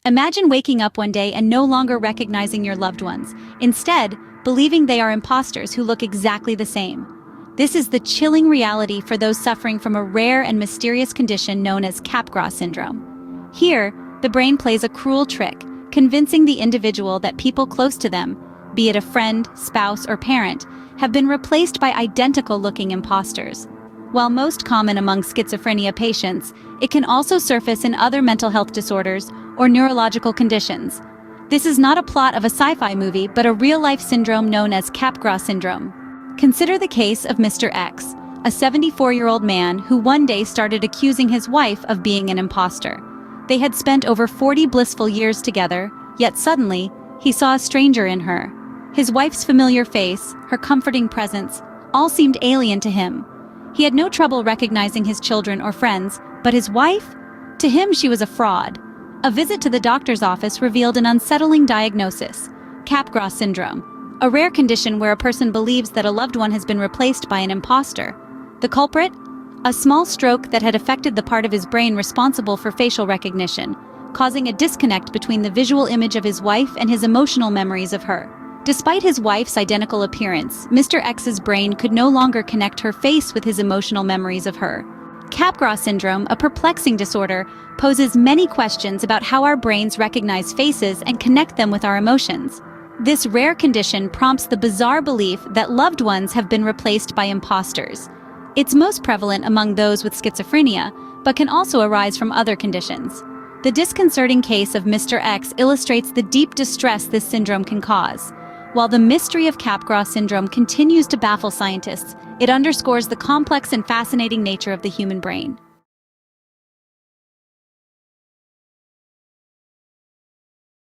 Imagine waking up one day and no longer recognizing your loved ones, instead, believing they are imposters who look exactly the same. This is the chilling reality for those suffering from a rare and mysterious condition known as Capgras Syndrome. Here, the brain plays a cruel trick, convincing the individual that people close to them, be it a friend, spouse, or parent, have been replaced by identical-looking imposters. While most common among schizophrenia patients, it can also surface in other mental health disorders or neurological conditions. This is not a plot of a sci-fi movie, but a real-life syndrome known as Capgras Syndrome. Consider the case of Mr. X, a 74-year-old man who one day started accusing his wife of being an imposter. They had spent over 40 blissful years together, yet suddenly, he saw a stranger in her. His wife's familiar face, her comforting presence, all seemed alien to him. He had no trouble recognizing his children or friends, but his wife? To him, she was a fraud. A visit to the doctor's office revealed an unsettling diagnosis: Capgras Syndrome, a rare condition where a person believes that a loved one has been replaced by an imposter. The culprit? A small stroke that had affected the part of his brain responsible for facial recognition, causing a disconnect between the visual image of his wife and his emotional memories of her. Despite his wife's identical appearance, Mr. X's brain could no longer connect her face with his emotional memories of her. Capgras syndrome, a perplexing disorder, poses many questions about how our brains recognize faces and connect them with our emotions. This rare condition prompts the bizarre belief that loved ones have been replaced by imposters. It's most prevalent among those with schizophrenia, but can also arise from other conditions. The disconcerting case of Mr. X illustrates the deep distress this syndrome can cause. While the mystery of Capgras syndrome continues to baffle scientists, it underscores the complex and fascinating nature of the human brain.